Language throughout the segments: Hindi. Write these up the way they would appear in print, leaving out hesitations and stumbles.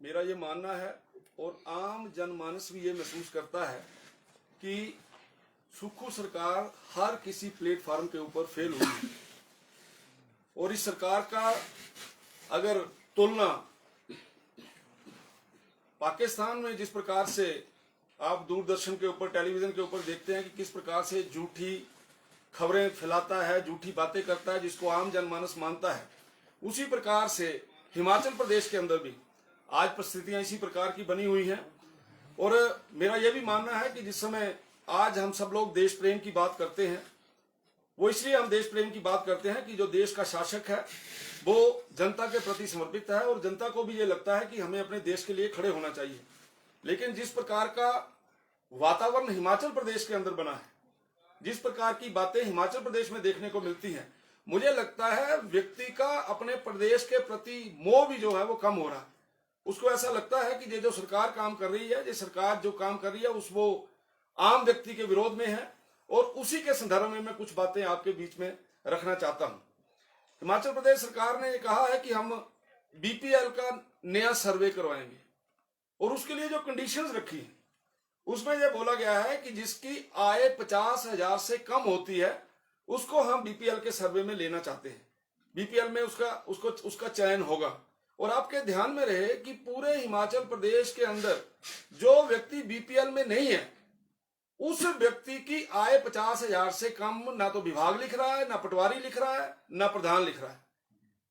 मेरा ये मानना है और आम जनमानस भी ये महसूस करता है कि सुक्खू सरकार हर किसी प्लेटफॉर्म के ऊपर फेल हुई है। और इस सरकार का अगर तुलना पाकिस्तान में जिस प्रकार से आप दूरदर्शन के ऊपर, टेलीविजन के ऊपर देखते हैं कि किस प्रकार से झूठी खबरें फैलाता है, झूठी बातें करता है जिसको आम जनमानस मानता है, उसी प्रकार से हिमाचल प्रदेश के अंदर भी आज परिस्थितियां इसी प्रकार की बनी हुई हैं। और मेरा यह भी मानना है कि जिस समय आज हम सब लोग देश प्रेम की बात करते हैं, वो इसलिए हम देश प्रेम की बात करते हैं कि जो देश का शासक है वो जनता के प्रति समर्पित है और जनता को भी ये लगता है कि हमें अपने देश के लिए खड़े होना चाहिए। लेकिन जिस प्रकार का वातावरण हिमाचल प्रदेश के अंदर बना है, जिस प्रकार की बातें हिमाचल प्रदेश में देखने को मिलती हैं, मुझे लगता है व्यक्ति का अपने प्रदेश के प्रति मोह भी जो है वो कम हो रहा है। उसको ऐसा लगता है कि ये जो सरकार काम कर रही है, ये सरकार जो काम कर रही है उस वो आम व्यक्ति के विरोध में है। और उसी के संदर्भ में मैं कुछ बातें आपके बीच में रखना चाहता हूं। हिमाचल प्रदेश सरकार ने कहा है कि हम बीपीएल का नया सर्वे करवाएंगे और उसके लिए जो कंडीशंस रखी है उसमें यह बोला गया है कि जिसकी आय 50,000 से कम होती है उसको हम बीपीएल के सर्वे में लेना चाहते हैं। बीपीएल में उसका चयन होगा। और आपके ध्यान में रहे कि पूरे हिमाचल प्रदेश के अंदर जो व्यक्ति बीपीएल में नहीं है उस व्यक्ति की आय 50,000 से कम ना तो विभाग लिख रहा है, ना पटवारी लिख रहा है, ना प्रधान लिख रहा है।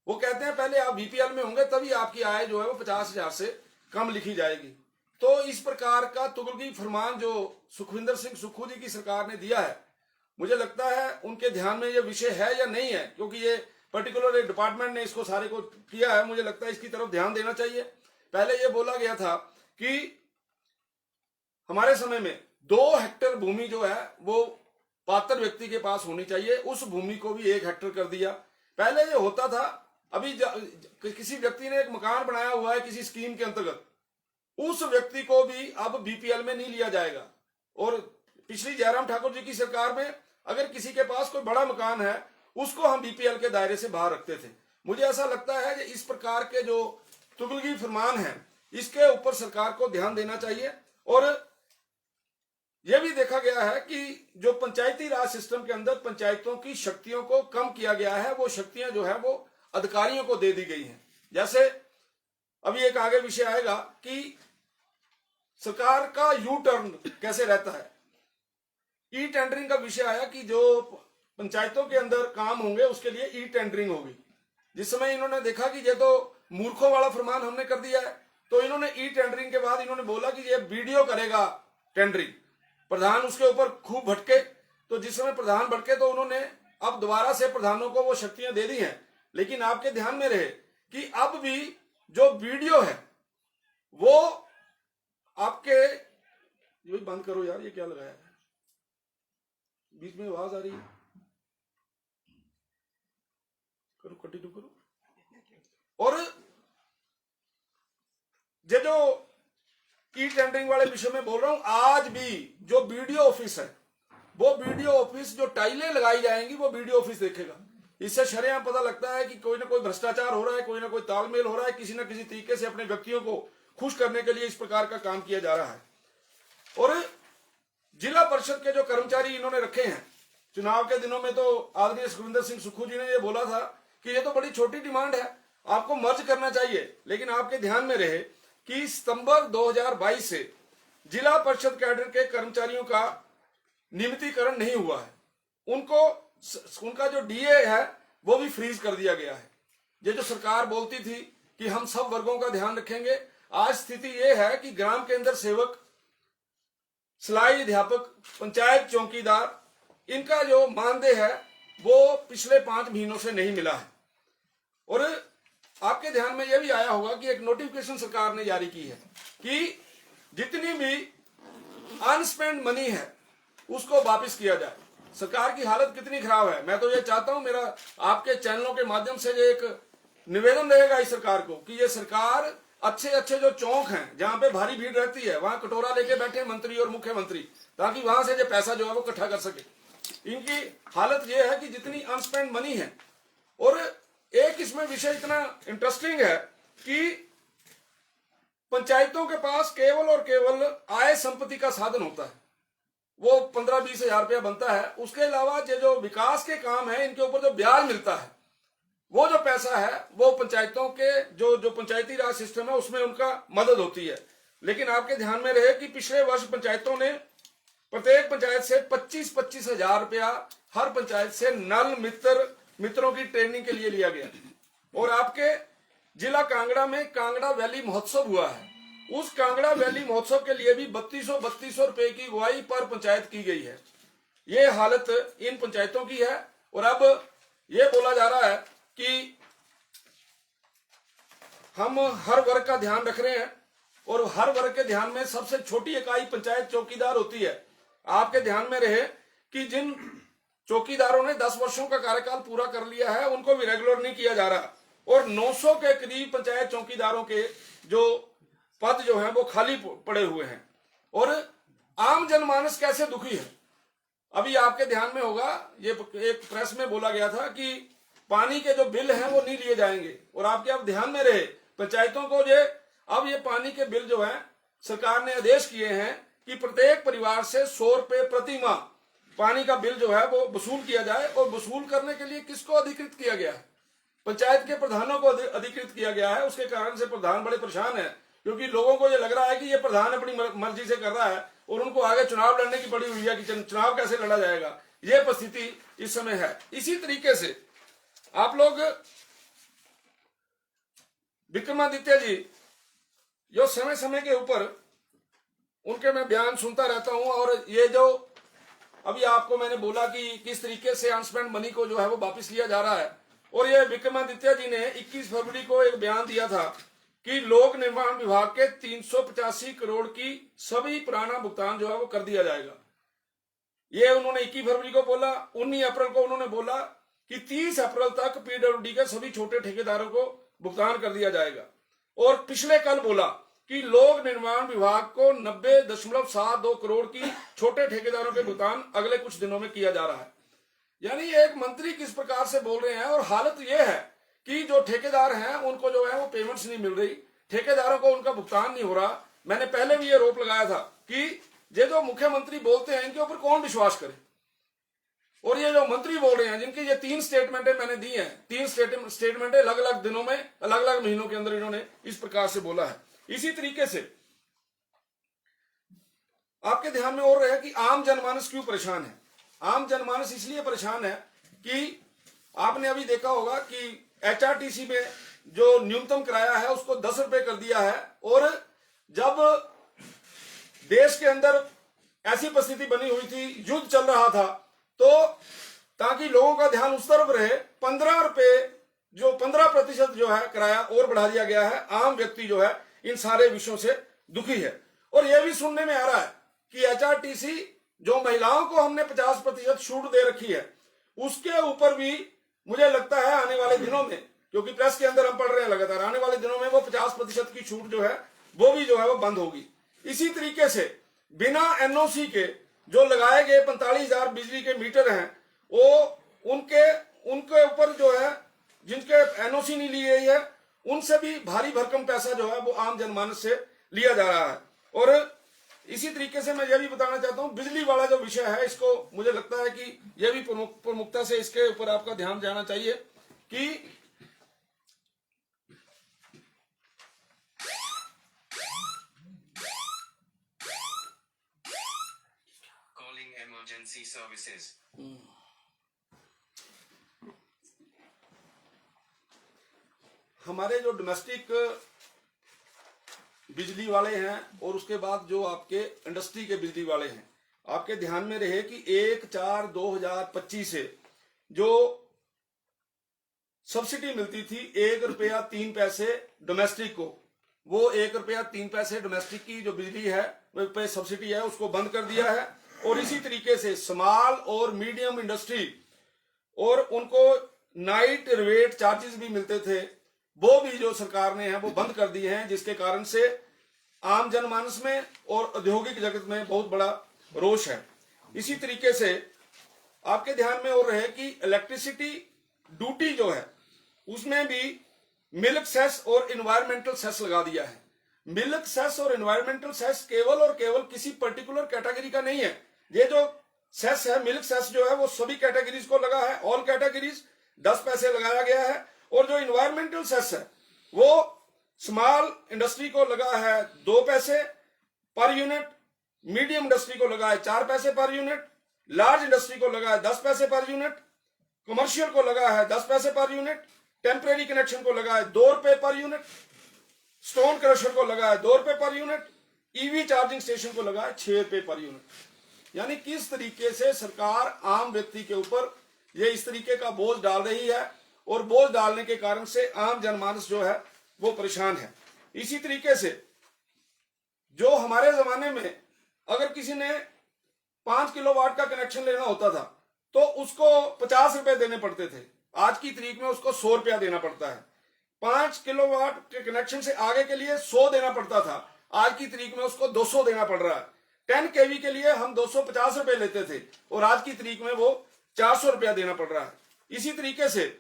वो कहते हैं पहले आप बीपीएल में होंगे तभी आपकी आय जो है वो 50,000 से कम लिखी जाएगी। तो इस प्रकार का तुगलकी फरमान जो सुखविंदर सिंह सुक्खू जी की सरकार ने दिया है, मुझे लगता है उनके ध्यान में ये विषय है या नहीं है, क्योंकि ये पर्टिकुलर डिपार्टमेंट ने इसको सारे को किया है। मुझे लगता है इसकी तरफ ध्यान देना चाहिए। पहले ये बोला गया था कि हमारे समय में 2 हेक्टेयर भूमि जो है वो पात्र व्यक्ति के पास होनी चाहिए, उस भूमि को भी 1 हेक्टेयर कर दिया। पहले ये होता था, अभी किसी व्यक्ति ने एक मकान बनाया हुआ है किसी स्कीम के अंतर्गत, उस व्यक्ति को भी अब बीपीएल में नहीं लिया जाएगा। और पिछली जयराम ठाकुर जी की सरकार में अगर किसी के पास कोई बड़ा मकान है उसको हम बीपीएल के दायरे से बाहर रखते थे। मुझे ऐसा लगता है कि इस प्रकार के जो तुगलकी फरमान है इसके ऊपर सरकार को ध्यान देना चाहिए। और यह भी देखा गया है कि जो पंचायती राज सिस्टम के अंदर पंचायतों की शक्तियों को कम किया गया है, वो शक्तियां जो है वो अधिकारियों को दे दी गई हैं। जैसे अभी एक आगे विषय आएगा कि सरकार का यू टर्न कैसे रहता है। ई टेंडरिंग का विषय आया कि जो पंचायतों के अंदर काम होंगे उसके लिए ई टेंडरिंग होगी। जिस समय इन्होंने देखा कि ये तो मूर्खों वाला फरमान हमने कर दिया है, तो इन्होंने ई टेंडरिंग के बाद इन्होंने बोला कि ये वीडियो करेगा टेंडरिंग। प्रधान उसके ऊपर खूब भटके, तो जिस समय प्रधान भटके तो उन्होंने अब दोबारा से प्रधानों को वो शक्तियां दे दी हैं। लेकिन आपके ध्यान में रहे कि अब भी जो वीडियो है वो आपके, ये बंद करो यार, ये क्या लगाया है, बीच में आवाज आ रही है, करो कंटिन्यू करो। और ये जो ई टेंडरिंग वाले विषय में बोल रहा हूं, आज भी जो वीडियो ऑफिस है वो वीडियो ऑफिस जो टाइलें लगाई जाएंगी वो वीडियो ऑफिस देखेगा। इससे शरेआम पता लगता है कि कोई ना कोई भ्रष्टाचार हो रहा है, कोई ना कोई तालमेल हो रहा है, किसी ना किसी तरीके से अपने व्यक्तियों को खुश करने के लिए इस प्रकार का काम किया जा रहा है। और जिला परिषद के जो कर्मचारी इन्होंने रखे हैं, चुनाव के दिनों में तो आदरणीय सुखविंदर सिंह सुक्खू जी ने ये बोला था कि ये तो बड़ी छोटी डिमांड है, आपको मर्ज करना चाहिए। लेकिन आपके ध्यान में रहे कि सितंबर 2022 से जिला परिषद कैडर के कर्मचारियों का नियमितीकरण नहीं हुआ है। उनका जो डीए है वो भी फ्रीज कर दिया गया है। ये जो सरकार बोलती थी कि हम सब वर्गों का ध्यान रखेंगे, आज स्थिति ये है कि ग्राम केंद्र सेवक, सिलाई अध्यापक, पंचायत चौकीदार, इनका जो मानदेय है वो पिछले 5 महीनों से नहीं मिला है। और आपके ध्यान में यह भी आया होगा कि एक नोटिफिकेशन सरकार ने जारी की है कि जितनी भी अनस्पेंड मनी है उसको वापस किया जाए। सरकार की हालत कितनी खराब है। मैं तो ये चाहता हूं, मेरा आपके चैनलों के माध्यम से एक निवेदन रहेगा इस सरकार को कि ये सरकार अच्छे अच्छे जो चौक हैं जहां पे भारी भीड़ रहती है वहां कटोरा लेके बैठे मंत्री और मुख्यमंत्री, ताकि वहां से जो पैसा जो है वो इकट्ठा कर सके। इनकी हालत ये है कि जितनी अनस्पेंड मनी है। और एक इसमें विषय इतना इंटरेस्टिंग है कि पंचायतों के पास केवल और केवल आय संपत्ति का साधन होता है, वो 15-20 हजार रुपया बनता है। उसके अलावा ये जो विकास के काम है, इनके ऊपर जो ब्याज मिलता है, वो जो पैसा है वो पंचायतों के जो पंचायती राज सिस्टम है उसमें उनका मदद होती है। लेकिन आपके ध्यान में रहे कि पिछले वर्ष पंचायतों ने प्रत्येक पंचायत से 25-25 हजार रुपया हर पंचायत से नल मित्रों की ट्रेनिंग के लिए लिया गया। और आपके जिला कांगड़ा में कांगड़ा वैली महोत्सव हुआ है, उस कांगड़ा वैली महोत्सव के लिए भी 3200 रुपए की अगुवाई पर पंचायत की गई है। ये हालत इन पंचायतों की है। और अब ये बोला जा रहा है कि हम हर वर्ग का ध्यान रख रहे हैं, और हर वर्ग के ध्यान में सबसे छोटी इकाई पंचायत चौकीदार होती है। आपके ध्यान में रहे कि जिन चौकीदारों ने 10 वर्षों का कार्यकाल पूरा कर लिया है, उनको भी रेगुलर नहीं किया जा रहा, और 900 के करीब पंचायत चौकीदारों के जो पद जो हैं वो खाली पड़े हुए हैं। और आम जनमानस कैसे दुखी है। अभी आपके ध्यान में होगा, ये एक प्रेस में बोला गया था कि पानी के जो बिल हैं वो नहीं लिए जाएंगे। और आपके अब ध्यान में रहे, पंचायतों को ये पानी के बिल जो है सरकार ने आदेश किए हैं कि प्रत्येक परिवार से 100 रुपए प्रति माह पानी का बिल जो है वो वसूल किया जाए। और वसूल करने के लिए किसको अधिकृत किया गया है? पंचायत के प्रधानों को अधिकृत किया गया है। उसके कारण से प्रधान बड़े परेशान है, क्योंकि लोगों को ये लग रहा है कि ये प्रधान अपनी मर्जी से कर रहा है और उनको आगे चुनाव लड़ने की पड़ी हुई है कि चुनाव कैसे लड़ा जाएगा। ये परिस्थिति इस समय है। इसी तरीके से आप लोग विक्रमादित्य जी जो समय समय के ऊपर उनके मैं बयान सुनता रहता हूं, और ये जो अभी आपको मैंने बोला कि किस तरीके से अनस्पेंड मनी को जो है वो वापस लिया जा रहा है। और ये विक्रमादित्य जी ने 21 फरवरी को एक बयान दिया था कि लोक निर्माण विभाग के 385 करोड़ की सभी पुराना भुगतान जो है वो कर दिया जाएगा। ये उन्होंने 21 फरवरी को बोला। 19 अप्रैल को उन्होंने बोला कि 30 अप्रैल तक पीडब्ल्यूडी के सभी छोटे ठेकेदारों को भुगतान कर दिया जाएगा। और पिछले कल बोला कि लोक निर्माण विभाग को 90.72 करोड़ की छोटे ठेकेदारों के भुगतान अगले कुछ दिनों में किया जा रहा है। यानी एक मंत्री किस प्रकार से बोल रहे हैं। और हालत यह है कि जो ठेकेदार हैं उनको जो है वो पेमेंट्स नहीं मिल रही, ठेकेदारों को उनका भुगतान नहीं हो रहा। मैंने पहले भी ये आरोप लगाया था कि ये जो मुख्यमंत्री बोलते हैं इनके ऊपर कौन विश्वास करे। और ये जो मंत्री बोल रहे हैं, जिनकी ये 3 स्टेटमेंटें मैंने दी हैं, 3 स्टेटमेंटें अलग अलग दिनों में अलग अलग महीनों के अंदर इन्होंने इस प्रकार से बोला है। इसी तरीके से आपके ध्यान में और रहे कि आम जनमानस क्यों परेशान है। आम जनमानस इसलिए परेशान है कि आपने अभी देखा होगा कि एचआरटीसी में जो न्यूनतम किराया है उसको 10 रुपए कर दिया है। और जब देश के अंदर ऐसी परिस्थिति बनी हुई थी, युद्ध चल रहा था, तो ताकि लोगों का ध्यान उस तरफ रहे, 15% जो है किराया और बढ़ा दिया गया है। आम व्यक्ति जो है इन सारे विषयों से दुखी है। और यह भी सुनने में आ रहा है कि एचआरटीसी जो महिलाओं को हमने 50% छूट दे रखी है, उसके ऊपर भी मुझे लगता है आने वाले दिनों में, क्योंकि प्रेस के अंदर हम पढ़ रहे हैं लगातार, आने वाले दिनों में वो 50% की छूट जो है वो भी जो है वो बंद होगी। इसी तरीके से बिना एनओसी के जो लगाए गए 45,000 बिजली के मीटर हैं, वो उनके ऊपर जो है जिनके एनओसी नहीं ली गई है, उनसे भी भारी भरकम पैसा जो है वो आम जनमानस से लिया जा रहा है। और इसी तरीके से मैं यह भी बताना चाहता हूं, बिजली वाला जो विषय है, इसको मुझे लगता है कि यह भी प्रमुखता से इसके ऊपर आपका ध्यान जाना चाहिए कि कॉलिंग इमरजेंसी सर्विसेज। हमारे जो डोमेस्टिक बिजली वाले हैं और उसके बाद जो आपके इंडस्ट्री के बिजली वाले हैं, आपके ध्यान में रहे कि 1/4/2025 से जो सब्सिडी मिलती थी 1 रुपया 3 पैसे डोमेस्टिक को, वो 1 रुपया 3 पैसे डोमेस्टिक की जो बिजली है वो पे सब्सिडी है उसको बंद कर दिया है। और इसी तरीके से स्मॉल और मीडियम इंडस्ट्री और उनको नाइट रेट चार्जेस भी मिलते थे, वो भी जो सरकार ने है वो बंद कर दिए हैं, जिसके कारण से आम जनमानस में और औद्योगिक जगत में बहुत बड़ा रोष है। इसी तरीके से आपके ध्यान में और रहे कि इलेक्ट्रिसिटी ड्यूटी जो है उसमें भी मिल्क सेस और इन्वायरमेंटल सेस लगा दिया है। मिल्क सेस और इन्वायरमेंटल सेस केवल और केवल किसी पर्टिकुलर कैटेगरी का नहीं है। ये जो सेस है, मिल्क सेस जो है, वो सभी कैटेगरीज को लगा है, ऑल कैटेगरीज 10 पैसे लगाया गया है। और जो इन्वायरमेंटल सेस है वो स्मॉल इंडस्ट्री को लगा है 2 पैसे पर यूनिट, मीडियम इंडस्ट्री को लगा है 4 पैसे पर यूनिट, लार्ज इंडस्ट्री को लगा है 10 पैसे पर यूनिट, कमर्शियल को लगा है 10 पैसे पर यूनिट, टेम्परेरी कनेक्शन को लगा है 2 रुपए पर यूनिट, स्टोन क्रशर को लगा है 2 रुपए per unit, EV charging station को लगा है 6 रुपए पर यूनिट। यानी किस तरीके से सरकार आम व्यक्ति के ऊपर ये इस तरीके का बोझ डाल रही है, और बोझ डालने के कारण से आम जनमानस जो है वो परेशान है। इसी तरीके से जो हमारे जमाने में अगर किसी ने 5 किलोवाट का कनेक्शन लेना होता था तो उसको 50 रुपए देने पड़ते थे, आज की तारीख में उसको 100 रुपया देना पड़ता है। 5 किलोवाट के कनेक्शन से आगे के लिए 100 देना पड़ता था, आज की तारीख में उसको 200 देना पड़ रहा है। 10 केवी के लिए हम 250 रुपए लेते थे और आज की तारीख में वो 400 रुपया देना पड़ रहा है। इसी तरीके से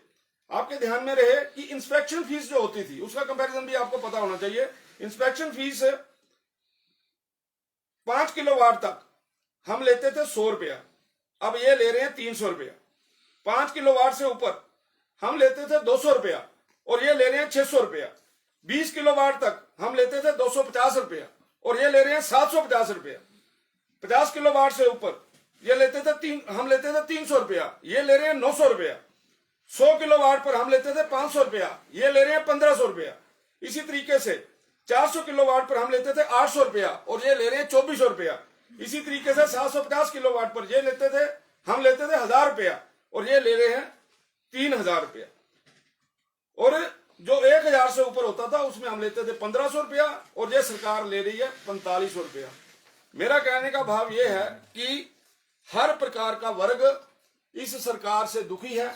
आपके ध्यान में रहे कि इंस्पेक्शन फीस जो होती थी उसका कंपैरिजन भी आपको पता होना चाहिए। इंस्पेक्शन फीस 5 किलोवाट तक हम लेते थे 100 रुपया, अब ये ले रहे हैं 300 रुपया। 5 किलोवाट से ऊपर हम लेते थे 200 रुपया और ये ले रहे हैं 600 रुपया। 20 किलोवाट तक हम लेते थे 250 रुपया और ये ले रहे हैं 750 रुपया। 50 किलोवाट से ऊपर ये लेते थे हम लेते थे 300 रुपया, ये ले रहे हैं 900 रुपया। 100 किलोवाट पर हम लेते थे 500 रुपया, ये ले रहे हैं 1500 रुपया। इसी तरीके से 400 किलोवाट पर हम लेते थे 800 रुपया और ये ले रहे हैं 2400 रुपया। इसी तरीके से 750 किलोवाट पर ये हम लेते थे 1000 रुपया और ये ले रहे हैं 3000 रुपया। और जो 1000 से ऊपर होता था उसमें हम लेते थे 1500 रुपया और ये सरकार ले रही है 4500 रुपया। मेरा कहने का भाव ये है कि हर प्रकार का वर्ग इस सरकार से दुखी है।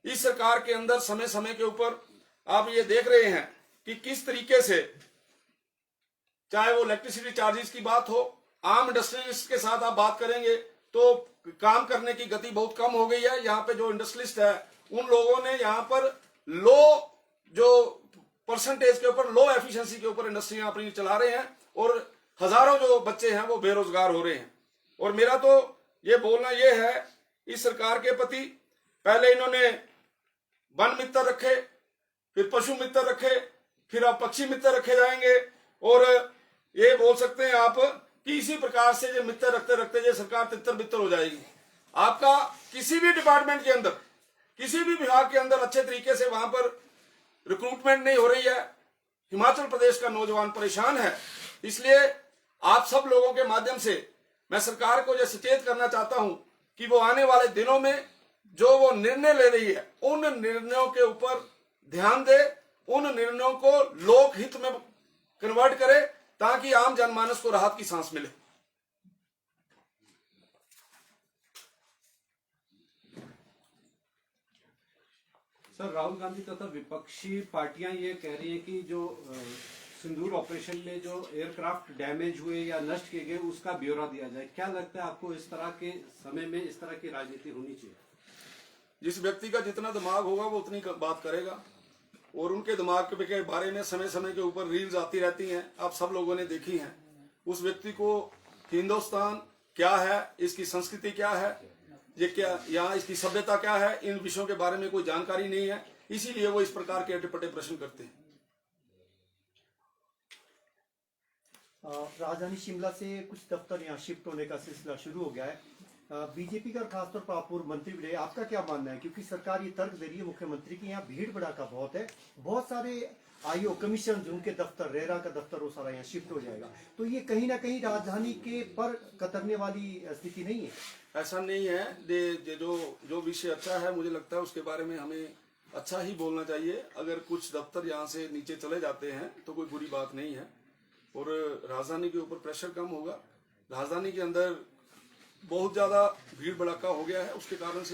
इस सरकार के अंदर समय समय के ऊपर आप ये देख रहे हैं कि किस तरीके से, चाहे वो इलेक्ट्रिसिटी चार्जेस की बात हो, आम इंडस्ट्रियलिस्ट के साथ आप बात करेंगे तो काम करने की गति बहुत कम हो गई है। यहाँ पे जो इंडस्ट्रियलिस्ट है उन लोगों ने यहाँ पर लो जो परसेंटेज के ऊपर, लो एफिशिएंसी के ऊपर इंडस्ट्रियां अपनी चला रहे हैं और हजारों जो बच्चे हैं वो बेरोजगार हो रहे हैं। और मेरा तो ये बोलना ये है इस सरकार के प्रति, पहले इन्होंने वन मित्र रखे, फिर पशु मित्र रखे, फिर अब पक्षी मित्र रखे जाएंगे और ये बोल सकते हैं आप कि इसी प्रकार से ये मित्र रखते रखते ये सरकार तितर बितर हो जाएगी। आपका किसी भी डिपार्टमेंट के अंदर, किसी भी विभाग के अंदर अच्छे तरीके से वहां पर रिक्रूटमेंट नहीं हो रही है। हिमाचल प्रदेश का नौजवान परेशान है। इसलिए आप सब लोगों के माध्यम से मैं सरकार को यह सचेत करना चाहता हूं कि वो आने वाले दिनों में जो वो निर्णय ले रही है उन निर्णयों के ऊपर ध्यान दे, उन निर्णयों को लोक हित में कन्वर्ट करे ताकि आम जनमानस को राहत की सांस मिले। सर, राहुल गांधी तथा विपक्षी पार्टियां ये कह रही हैं कि जो सिंदूर ऑपरेशन में जो एयरक्राफ्ट डैमेज हुए या नष्ट किए गए उसका ब्यौरा दिया जाए। क्या लगता है आपको, इस तरह के समय में इस तरह की राजनीति होनी चाहिए? जिस व्यक्ति का जितना दिमाग होगा वो उतनी बात करेगा और उनके दिमाग के बारे में समय समय के ऊपर रील्स आती रहती हैं, आप सब लोगों ने देखी हैं। उस व्यक्ति को हिंदुस्तान क्या है, इसकी संस्कृति क्या है, ये क्या यहाँ इसकी सभ्यता क्या है, इन विषयों के बारे में कोई जानकारी नहीं है, इसीलिए वो इस प्रकार के अटपटे प्रश्न करते हैं। राजधानी शिमला से कुछ दफ्तर यहाँ शिफ्ट होने का सिलसिला शुरू हो गया है। बीजेपी का खासतौर पर आप पूर्व मंत्री भी रहे, आपका क्या मानना है? क्योंकि सरकार ये तर्क दे रही है मुख्यमंत्री की यहाँ भीड़ भड़ाका बहुत है, बहुत सारे आईओ कमीशन जिनके दफ्तर, रेरा का दफ्तर, वो सारा यहाँ शिफ्ट हो जाएगा, तो ये कहीं ना कहीं राजधानी के पर कतरने वाली स्थिति नहीं है? ऐसा नहीं है। जो विषय अच्छा है मुझे लगता है उसके बारे में हमें अच्छा ही बोलना चाहिए। अगर कुछ दफ्तर यहाँ से नीचे चले जाते हैं तो कोई बुरी बात नहीं है और राजधानी के ऊपर प्रेशर कम होगा। राजधानी के अंदर बहुत ज्यादा भीड़ भड़ाका हो गया है, उसके कारण से